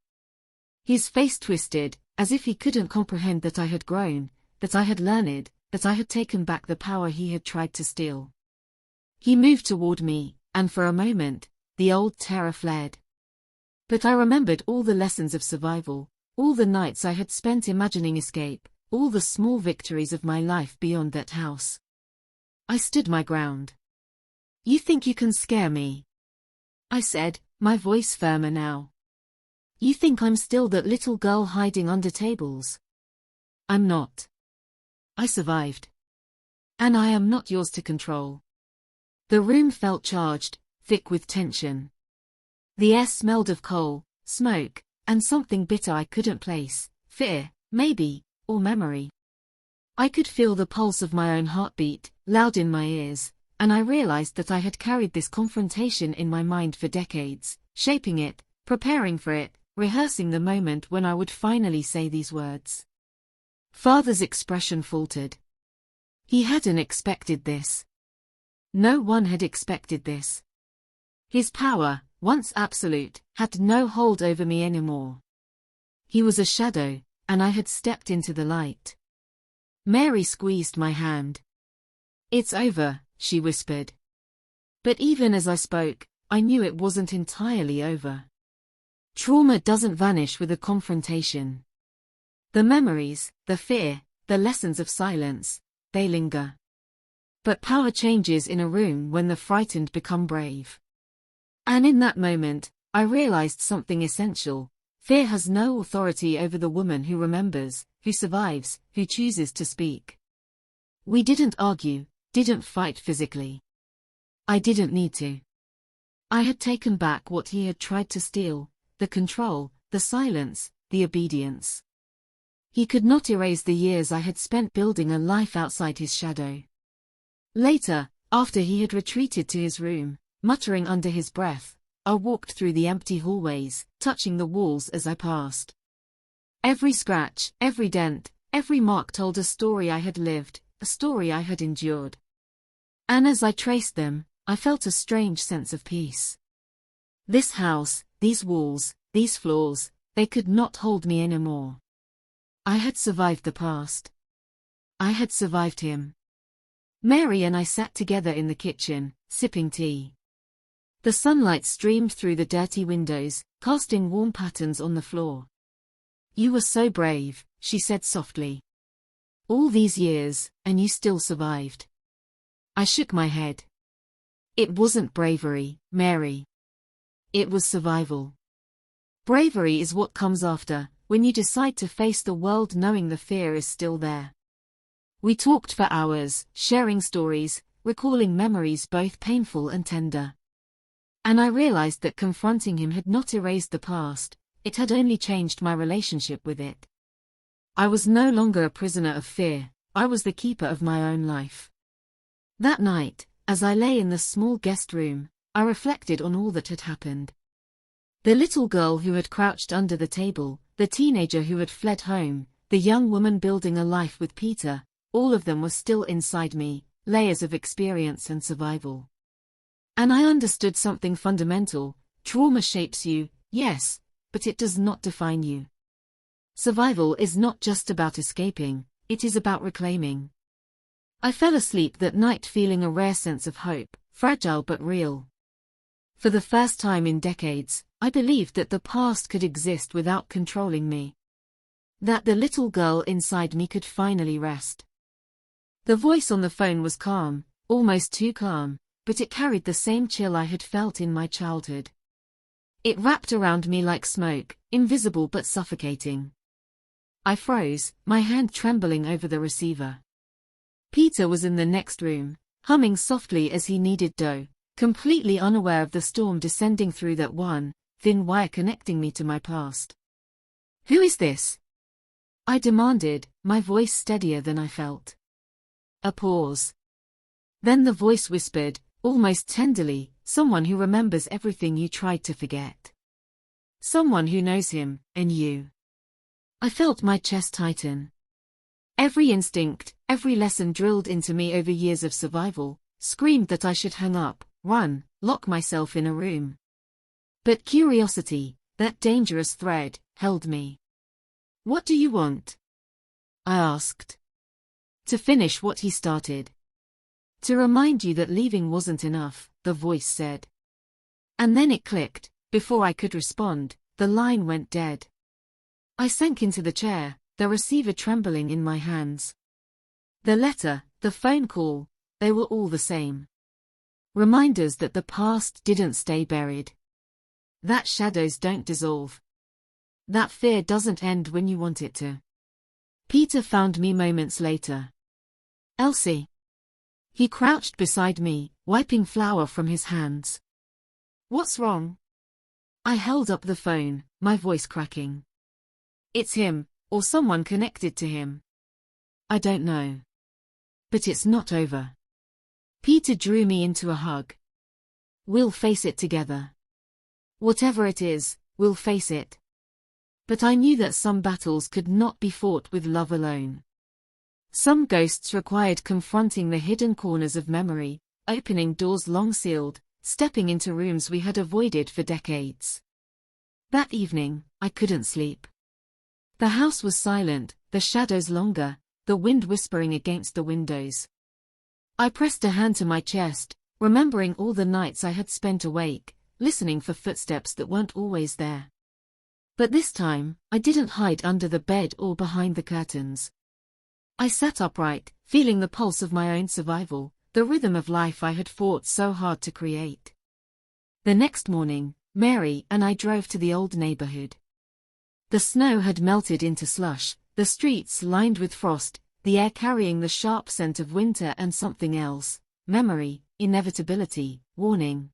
His face twisted, as if he couldn't comprehend that I had grown, that I had learned, that I had taken back the power he had tried to steal. He moved toward me, and for a moment, the old terror fled. But I remembered all the lessons of survival, all the nights I had spent imagining escape, all the small victories of my life beyond that house. I stood my ground. You think you can scare me? I said, my voice firmer now. You think I'm still that little girl hiding under tables? I'm not. I survived. And I am not yours to control. The room felt charged, thick with tension. The air smelled of coal, smoke, and something bitter I couldn't place, fear, maybe, or memory. I could feel the pulse of my own heartbeat, loud in my ears, and I realized that I had carried this confrontation in my mind for decades, shaping it, preparing for it, rehearsing the moment when I would finally say these words. Father's expression faltered. He hadn't expected this. No one had expected this. His power, once absolute, had no hold over me anymore. He was a shadow, and I had stepped into the light. Mary squeezed my hand. It's over, she whispered. But even as I spoke, I knew it wasn't entirely over. Trauma doesn't vanish with a confrontation. The memories, the fear, the lessons of silence, they linger. But power changes in a room when the frightened become brave. And in that moment, I realized something essential. Fear has no authority over the woman who remembers, who survives, who chooses to speak. We didn't argue, didn't fight physically. I didn't need to. I had taken back what he had tried to steal, the control, the silence, the obedience. He could not erase the years I had spent building a life outside his shadow. Later, after he had retreated to his room, muttering under his breath, I walked through the empty hallways, touching the walls as I passed. Every scratch, every dent, every mark told a story I had lived, a story I had endured. And as I traced them, I felt a strange sense of peace. This house, these walls, these floors, they could not hold me anymore. I had survived the past. I had survived him. Mary and I sat together in the kitchen, sipping tea. The sunlight streamed through the dirty windows, casting warm patterns on the floor. You were so brave, she said softly. All these years, and you still survived. I shook my head. It wasn't bravery, Mary. It was survival. Bravery is what comes after, when you decide to face the world knowing the fear is still there. We talked for hours, sharing stories, recalling memories both painful and tender. And I realized that confronting him had not erased the past, it had only changed my relationship with it. I was no longer a prisoner of fear, I was the keeper of my own life. That night, as I lay in the small guest room, I reflected on all that had happened. The little girl who had crouched under the table, the teenager who had fled home, the young woman building a life with Peter, all of them were still inside me, layers of experience and survival. And I understood something fundamental: trauma shapes you, yes, but it does not define you. Survival is not just about escaping, it is about reclaiming. I fell asleep that night feeling a rare sense of hope, fragile but real. For the first time in decades, I believed that the past could exist without controlling me. That the little girl inside me could finally rest. The voice on the phone was calm, almost too calm, but it carried the same chill I had felt in my childhood. It wrapped around me like smoke, invisible but suffocating. I froze, my hand trembling over the receiver. Peter was in the next room, humming softly as he kneaded dough, completely unaware of the storm descending through that one, thin wire connecting me to my past. "Who is this?" I demanded, my voice steadier than I felt. A pause. Then the voice whispered, almost tenderly, "Someone who remembers everything you tried to forget. Someone who knows him, and you." I felt my chest tighten. Every instinct, every lesson drilled into me over years of survival, screamed that I should hang up, run, lock myself in a room. But curiosity, that dangerous thread, held me. "What do you want?" I asked. "To finish what he started. To remind you that leaving wasn't enough," the voice said. And then it clicked. Before I could respond, the line went dead. I sank into the chair, the receiver trembling in my hands. The letter, the phone call, they were all the same. Reminders that the past didn't stay buried. That shadows don't dissolve. That fear doesn't end when you want it to. Peter found me moments later. "Elsie." He crouched beside me, wiping flour from his hands. "What's wrong?" I held up the phone, my voice cracking. "It's him, or someone connected to him. I don't know. But it's not over." Peter drew me into a hug. "We'll face it together. Whatever it is, we'll face it." But I knew that some battles could not be fought with love alone. Some ghosts required confronting the hidden corners of memory, opening doors long sealed, stepping into rooms we had avoided for decades. That evening, I couldn't sleep. The house was silent, the shadows longer, the wind whispering against the windows. I pressed a hand to my chest, remembering all the nights I had spent awake, listening for footsteps that weren't always there. But this time, I didn't hide under the bed or behind the curtains. I sat upright, feeling the pulse of my own survival, the rhythm of life I had fought so hard to create. The next morning, Mary and I drove to the old neighborhood. The snow had melted into slush, the streets lined with frost, the air carrying the sharp scent of winter and something else: memory, inevitability, warning.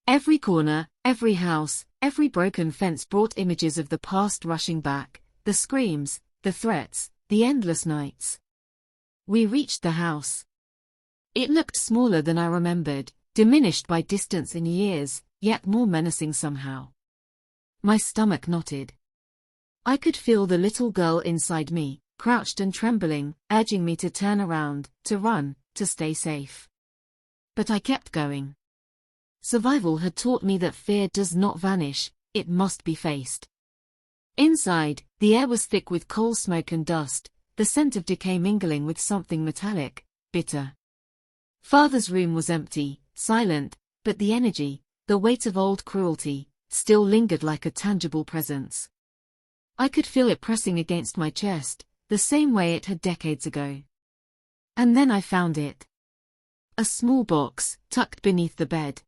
Every corner, every house, every broken fence brought images of the past rushing back, the screams, the threats, the endless nights. We reached the house. It looked smaller than I remembered, diminished by distance and years, yet more menacing somehow. My stomach knotted. I could feel the little girl inside me, crouched and trembling, urging me to turn around, to run, to stay safe. But I kept going. Survival had taught me that fear does not vanish, it must be faced. Inside, the air was thick with coal smoke and dust, the scent of decay mingling with something metallic, bitter. Father's room was empty, silent, but the energy, the weight of old cruelty, still lingered like a tangible presence. I could feel it pressing against my chest, the same way it had decades ago. And then I found it. A small box, tucked beneath the bed.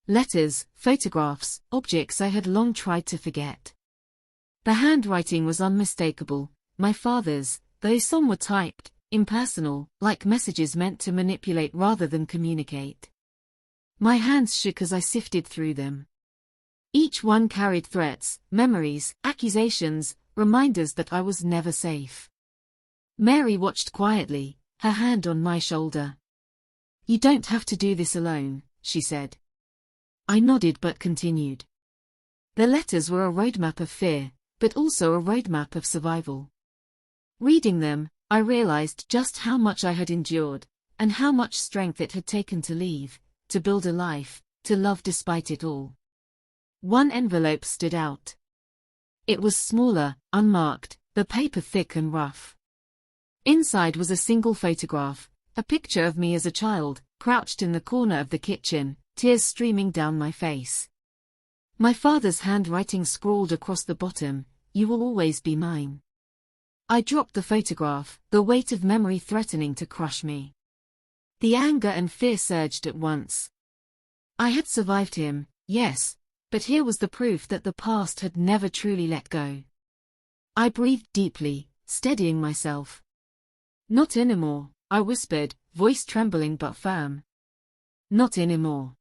Letters, photographs, objects I had long tried to forget. The handwriting was unmistakable, my father's, though some were typed, impersonal, like messages meant to manipulate rather than communicate. My hands shook as I sifted through them. Each one carried threats, memories, accusations, reminders that I was never safe. Mary watched quietly, her hand on my shoulder. "You don't have to do this alone," she said. I nodded but continued. The letters were a roadmap of fear, but also a roadmap of survival. Reading them, I realized just how much I had endured, and how much strength it had taken to leave, to build a life, to love despite it all. One envelope stood out. It was smaller, unmarked, the paper thick and rough. Inside was a single photograph, a picture of me as a child, crouched in the corner of the kitchen, tears streaming down my face. My father's handwriting scrawled across the bottom, "You will always be mine." I dropped the photograph, the weight of memory threatening to crush me. The anger and fear surged at once. I had survived him, yes, but here was the proof that the past had never truly let go. I breathed deeply, steadying myself. "Not anymore," I whispered, voice trembling but firm. "Not anymore."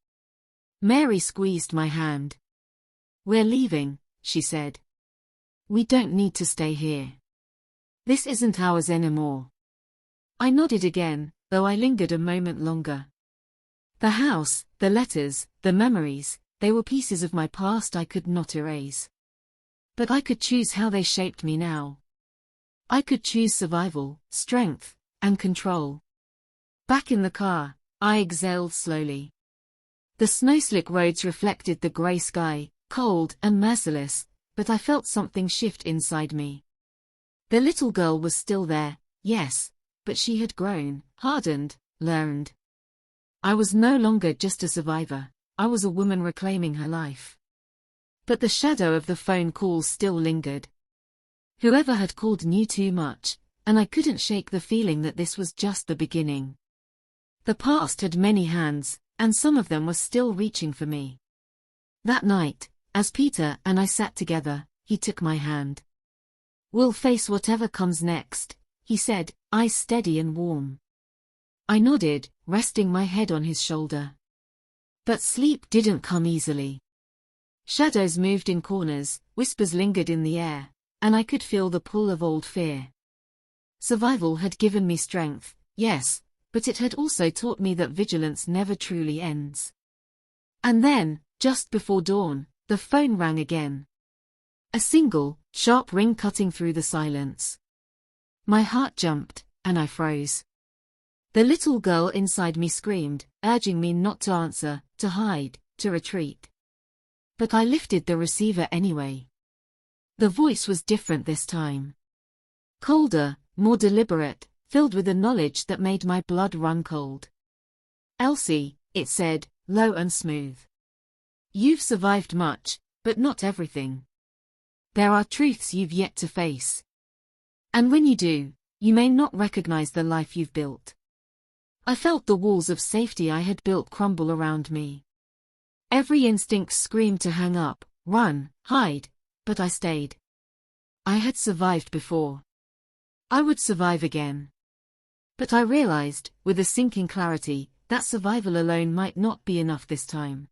Mary squeezed my hand. "We're leaving," she said. "We don't need to stay here. This isn't ours anymore." I nodded again, though I lingered a moment longer. The house, the letters, the memories, they were pieces of my past I could not erase. But I could choose how they shaped me now. I could choose survival, strength, and control. Back in the car, I exhaled slowly. The snow-slick roads reflected the grey sky, cold and merciless, but I felt something shift inside me. The little girl was still there, yes, but she had grown, hardened, learned. I was no longer just a survivor, I was a woman reclaiming her life. But the shadow of the phone calls still lingered. Whoever had called knew too much, and I couldn't shake the feeling that this was just the beginning. The past had many hands, and some of them were still reaching for me. That night, as Peter and I sat together, he took my hand. "We'll face whatever comes next," he said, eyes steady and warm. I nodded, resting my head on his shoulder. But sleep didn't come easily. Shadows moved in corners, whispers lingered in the air, and I could feel the pull of old fear. Survival had given me strength, yes, but it had also taught me that vigilance never truly ends. And then, just before dawn, the phone rang again. A single, sharp ring cutting through the silence. My heart jumped, and I froze. The little girl inside me screamed, urging me not to answer, to hide, to retreat. But I lifted the receiver anyway. The voice was different this time. Colder, more deliberate, filled with a knowledge that made my blood run cold. "Elsie," it said, low and smooth. "You've survived much, but not everything. There are truths you've yet to face. And when you do, you may not recognize the life you've built." I felt the walls of safety I had built crumble around me. Every instinct screamed to hang up, run, hide, but I stayed. I had survived before. I would survive again. But I realized, with a sinking clarity, that survival alone might not be enough this time.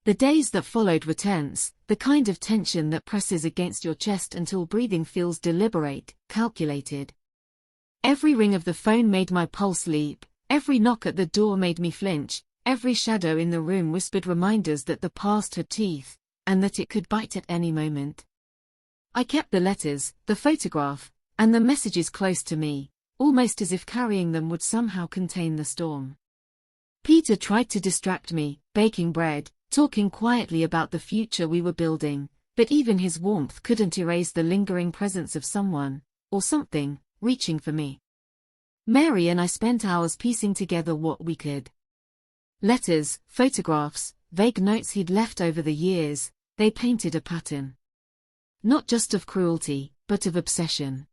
The days that followed were tense, the kind of tension that presses against your chest until breathing feels deliberate, calculated. Every ring of the phone made my pulse leap, every knock at the door made me flinch, every shadow in the room whispered reminders that the past had teeth, and that it could bite at any moment. I kept the letters, the photograph, and the messages close to me, almost as if carrying them would somehow contain the storm. Peter tried to distract me, baking bread, talking quietly about the future we were building, but even his warmth couldn't erase the lingering presence of someone, or something, reaching for me. Mary and I spent hours piecing together what we could. Letters, photographs, vague notes he'd left over the years, they painted a pattern. Not just of cruelty, but of obsession.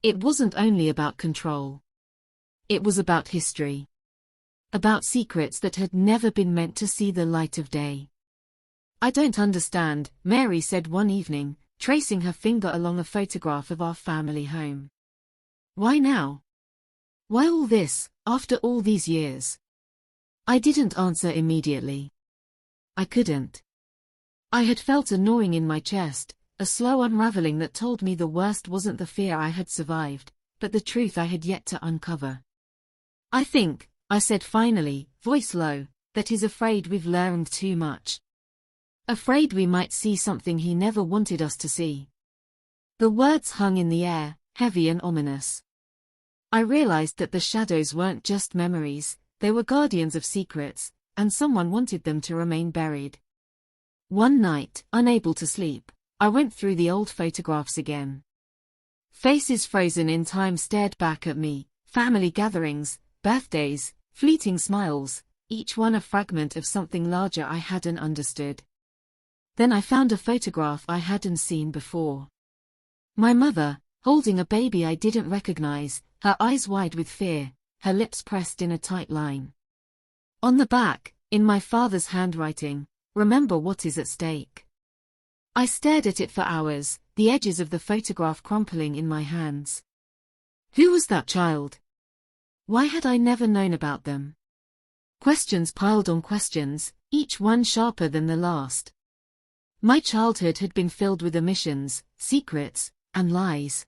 It wasn't only about control. It was about history. About secrets that had never been meant to see the light of day. "I don't understand," Mary said one evening, tracing her finger along a photograph of our family home. "Why now? Why all this, after all these years?" I didn't answer immediately. I couldn't. I had felt a gnawing in my chest, a slow unraveling that told me the worst wasn't the fear I had survived, but the truth I had yet to uncover. "I think," I said finally, voice low, "that he's afraid we've learned too much. Afraid we might see something he never wanted us to see." The words hung in the air, heavy and ominous. I realized that the shadows weren't just memories, they were guardians of secrets, and someone wanted them to remain buried. One night, unable to sleep, I went through the old photographs again. Faces frozen in time stared back at me, family gatherings, birthdays, fleeting smiles, each one a fragment of something larger I hadn't understood. Then I found a photograph I hadn't seen before. My mother, holding a baby I didn't recognize, her eyes wide with fear, her lips pressed in a tight line. On the back, in my father's handwriting, "Remember what is at stake." I stared at it for hours, the edges of the photograph crumpling in my hands. Who was that child? Why had I never known about them? Questions piled on questions, each one sharper than the last. My childhood had been filled with omissions, secrets, and lies.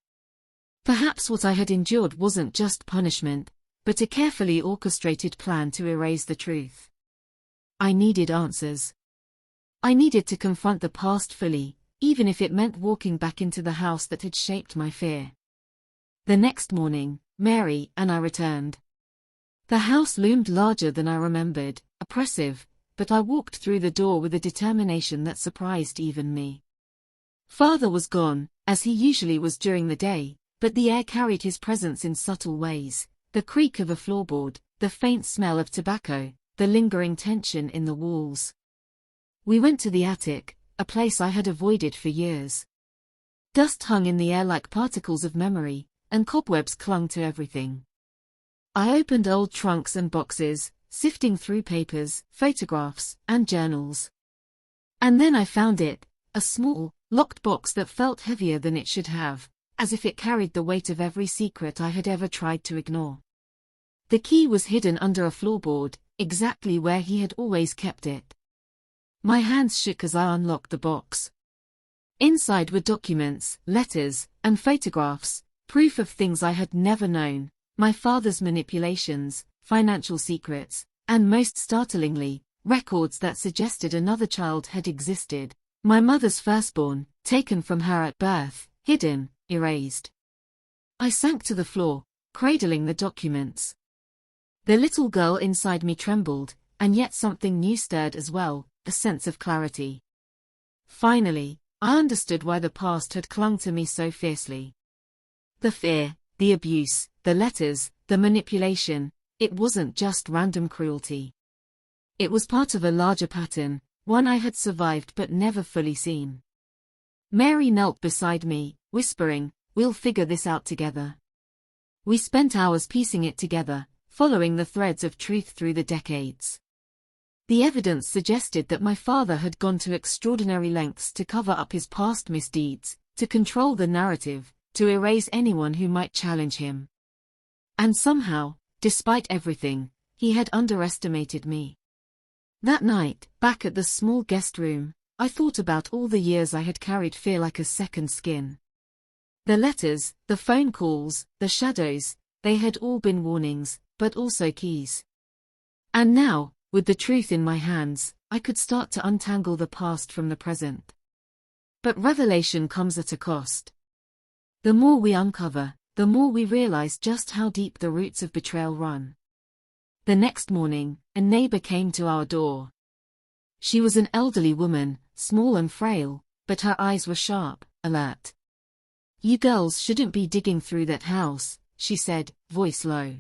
Perhaps what I had endured wasn't just punishment, but a carefully orchestrated plan to erase the truth. I needed answers. I needed to confront the past fully, even if it meant walking back into the house that had shaped my fear. The next morning, Mary and I returned. The house loomed larger than I remembered, oppressive, but I walked through the door with a determination that surprised even me. Father was gone, as he usually was during the day, but the air carried his presence in subtle ways, the creak of a floorboard, the faint smell of tobacco, the lingering tension in the walls. We went to the attic, a place I had avoided for years. Dust hung in the air like particles of memory, and cobwebs clung to everything. I opened old trunks and boxes, sifting through papers, photographs, and journals. And then I found it, a small, locked box that felt heavier than it should have, as if it carried the weight of every secret I had ever tried to ignore. The key was hidden under a floorboard, exactly where he had always kept it. My hands shook as I unlocked the box. Inside were documents, letters, and photographs, proof of things I had never known, my father's manipulations, financial secrets, and most startlingly, records that suggested another child had existed, my mother's firstborn, taken from her at birth, hidden, erased. I sank to the floor, cradling the documents. The little girl inside me trembled, and yet something new stirred as well, a sense of clarity. Finally, I understood why the past had clung to me so fiercely. The fear, the abuse, the letters, the manipulation, it wasn't just random cruelty. It was part of a larger pattern, one I had survived but never fully seen. Mary knelt beside me, whispering, "We'll figure this out together." We spent hours piecing it together, following the threads of truth through the decades. The evidence suggested that my father had gone to extraordinary lengths to cover up his past misdeeds, to control the narrative, to erase anyone who might challenge him. And somehow, despite everything, he had underestimated me. That night, back at the small guest room, I thought about all the years I had carried fear like a second skin. The letters, the phone calls, the shadows, they had all been warnings, but also keys. And now, with the truth in my hands, I could start to untangle the past from the present. But revelation comes at a cost. The more we uncover, the more we realize just how deep the roots of betrayal run. The next morning, a neighbor came to our door. She was an elderly woman, small and frail, but her eyes were sharp, alert. "You girls shouldn't be digging through that house," she said, voice low.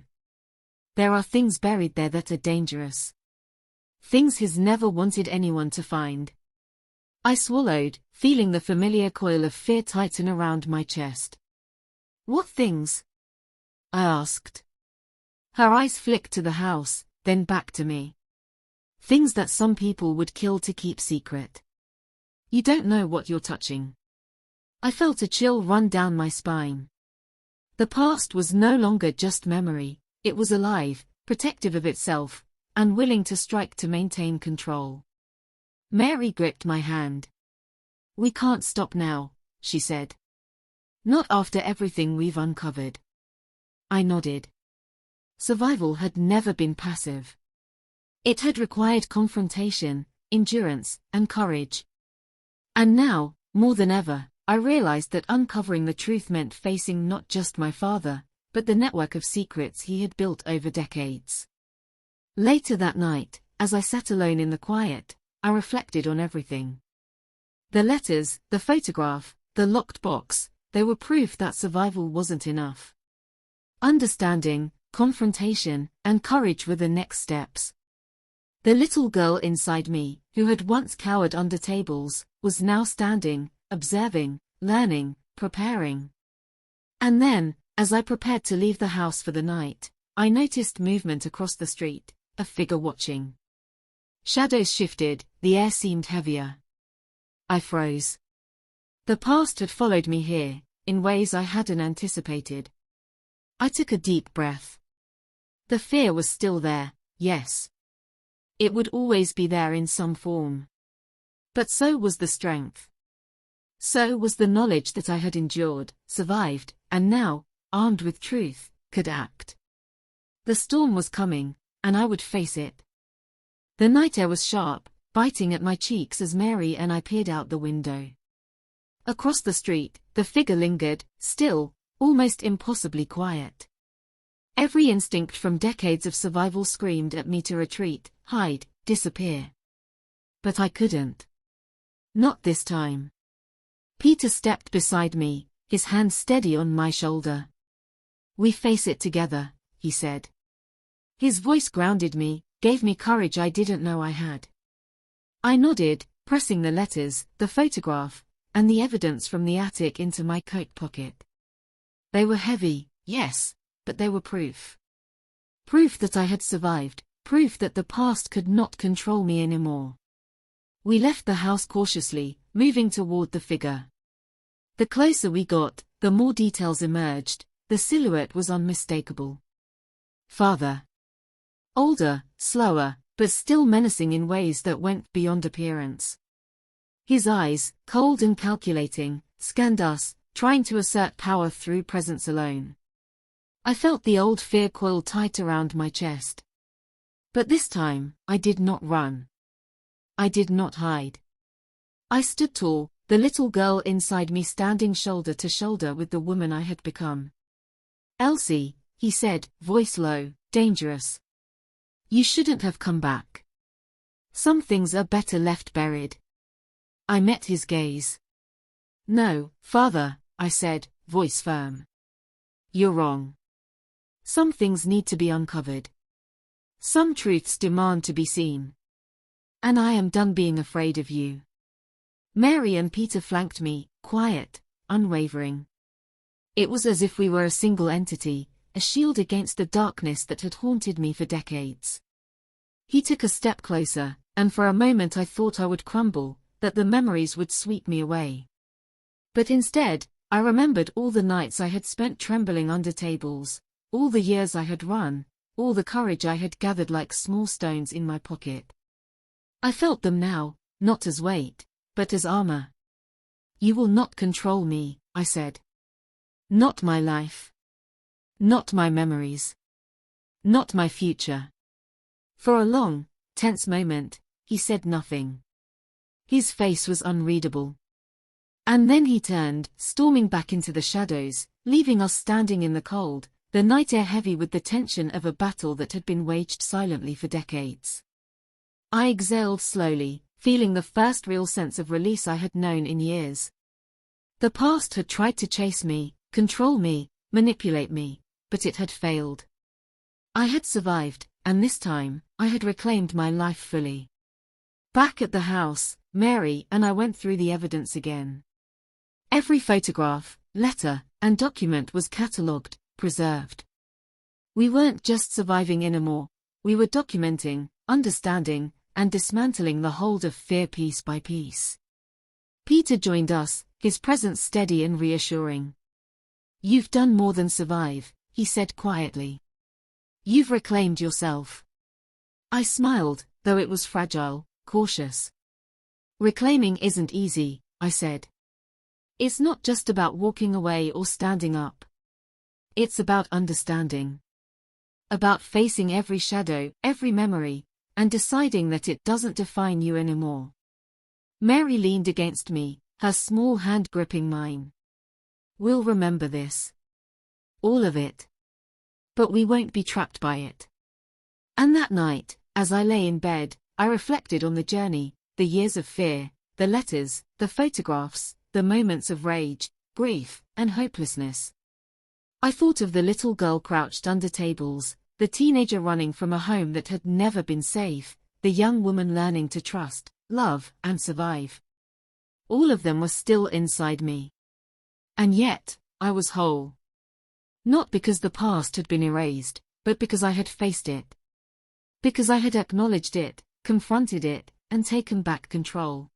"There are things buried there that are dangerous. Things he's never wanted anyone to find." I swallowed, feeling the familiar coil of fear tighten around my chest. "What things?" I asked. Her eyes flicked to the house, then back to me. "Things that some people would kill to keep secret. You don't know what you're touching." I felt a chill run down my spine. The past was no longer just memory, it was alive, protective of itself, and willing to strike to maintain control. Mary gripped my hand. "We can't stop now," she said. "Not after everything we've uncovered." I nodded. Survival had never been passive. It had required confrontation, endurance, and courage. And now, more than ever, I realized that uncovering the truth meant facing not just my father, but the network of secrets he had built over decades. Later that night, as I sat alone in the quiet, I reflected on everything. The letters, the photograph, the locked box, they were proof that survival wasn't enough. Understanding, confrontation, and courage were the next steps. The little girl inside me, who had once cowered under tables, was now standing, observing, learning, preparing. And then, as I prepared to leave the house for the night, I noticed movement across the street, a figure watching. Shadows shifted, the air seemed heavier. I froze. The past had followed me here, in ways I hadn't anticipated. I took a deep breath. The fear was still there, yes. It would always be there in some form. But so was the strength. So was the knowledge that I had endured, survived, and now, armed with truth, could act. The storm was coming, and I would face it. The night air was sharp, biting at my cheeks as Mary and I peered out the window. Across the street, the figure lingered, still, almost impossibly quiet. Every instinct from decades of survival screamed at me to retreat, hide, disappear. But I couldn't. Not this time. Peter stepped beside me, his hand steady on my shoulder. "We face it together," he said. His voice grounded me, gave me courage I didn't know I had. I nodded, pressing the letters, the photograph, and the evidence from the attic into my coat pocket. They were heavy, yes, but they were proof. Proof that I had survived, proof that the past could not control me anymore. We left the house cautiously, moving toward the figure. The closer we got, the more details emerged. The silhouette was unmistakable. Father. Older, slower, but still menacing in ways that went beyond appearance. His eyes, cold and calculating, scanned us, trying to assert power through presence alone. I felt the old fear coil tight around my chest. But this time, I did not run. I did not hide. I stood tall, the little girl inside me standing shoulder to shoulder with the woman I had become. "Elsie," he said, voice low, dangerous. "You shouldn't have come back. Some things are better left buried." I met his gaze. "No, Father," I said, voice firm. "You're wrong. Some things need to be uncovered. Some truths demand to be seen. And I am done being afraid of you." Mary and Peter flanked me, quiet, unwavering. It was as if we were a single entity, a shield against the darkness that had haunted me for decades. He took a step closer, and for a moment I thought I would crumble, that the memories would sweep me away. But instead, I remembered all the nights I had spent trembling under tables, all the years I had run, all the courage I had gathered like small stones in my pocket. I felt them now, not as weight, but as armor. "You will not control me," I said. "Not my life. Not my memories. Not my future." For a long, tense moment, he said nothing. His face was unreadable. And then he turned, storming back into the shadows, leaving us standing in the cold, the night air heavy with the tension of a battle that had been waged silently for decades. I exhaled slowly, feeling the first real sense of release I had known in years. The past had tried to chase me, control me, manipulate me, but it had failed. I had survived, and this time, I had reclaimed my life fully. Back at the house, Mary and I went through the evidence again. Every photograph, letter, and document was catalogued, preserved. We weren't just surviving anymore, we were documenting, understanding, and dismantling the hold of fear piece by piece. Peter joined us, his presence steady and reassuring. "You've done more than survive," he said quietly. "You've reclaimed yourself." I smiled, though it was fragile, cautious. "Reclaiming isn't easy," I said. "It's not just about walking away or standing up. It's about understanding. About facing every shadow, every memory, and deciding that it doesn't define you anymore." Mary leaned against me, her small hand gripping mine. "We'll remember this. All of it." but we won't be trapped by it. And that night, as I lay in bed, I reflected on the journey, the years of fear, the letters, the photographs, the moments of rage, grief, and hopelessness. I thought of the little girl crouched under tables, the teenager running from a home that had never been safe, the young woman learning to trust, love, and survive. All of them were still inside me. And yet, I was whole. Not because the past had been erased, but because I had faced it. Because I had acknowledged it, confronted it, and taken back control.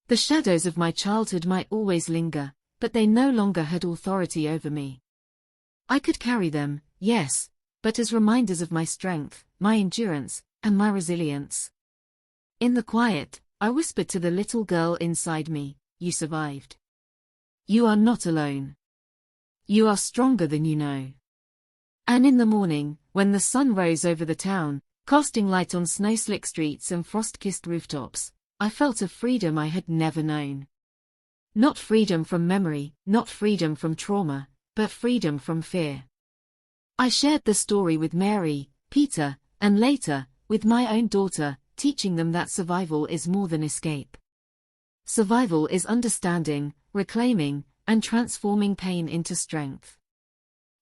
The shadows of my childhood might always linger, but they no longer had authority over me. I could carry them, yes, but as reminders of my strength, my endurance, and my resilience. In the quiet, I whispered to the little girl inside me, "You survived. You are not alone. You are stronger than you know." And in the morning, when the sun rose over the town, casting light on snow-slick streets and frost-kissed rooftops, I felt a freedom I had never known. Not freedom from memory, not freedom from trauma, but freedom from fear. I shared the story with Mary, Peter, and later, with my own daughter, teaching them that survival is more than escape. Survival is understanding, reclaiming, and transforming pain into strength.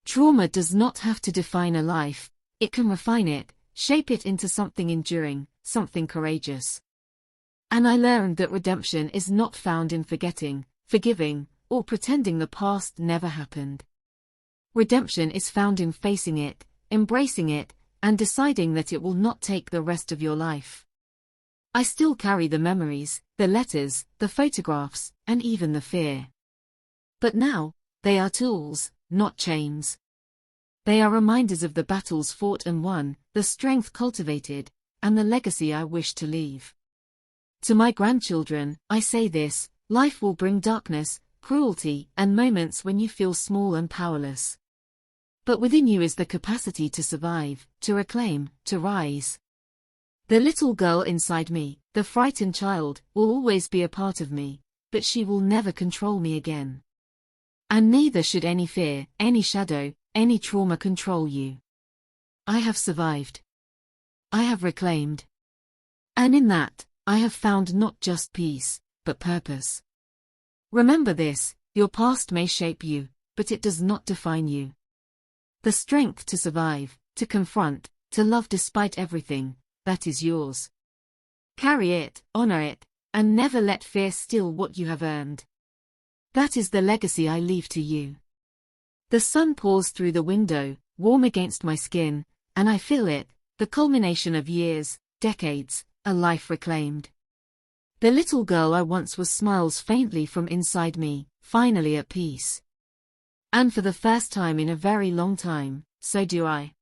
Trauma does not have to define a life, it can refine it, shape it into something enduring, something courageous. And I learned that redemption is not found in forgetting, forgiving, or pretending the past never happened. Redemption is found in facing it, embracing it, and deciding that it will not take the rest of your life. I still carry the memories, the letters, the photographs, and even the fear. But now, they are tools, not chains. They are reminders of the battles fought and won, the strength cultivated, and the legacy I wish to leave. To my grandchildren, I say this: life will bring darkness, cruelty, and moments when you feel small and powerless. But within you is the capacity to survive, to reclaim, to rise. The little girl inside me, the frightened child, will always be a part of me, but she will never control me again. And neither should any fear, any shadow, any trauma control you. I have survived. I have reclaimed. And in that, I have found not just peace, but purpose. Remember this: your past may shape you, but it does not define you. The strength to survive, to confront, to love despite everything, that is yours. Carry it, honor it, and never let fear steal what you have earned. That is the legacy I leave to you. The sun pours through the window, warm against my skin, and I feel it, the culmination of years, decades, a life reclaimed. The little girl I once was smiles faintly from inside me, finally at peace. And for the first time in a very long time, so do I.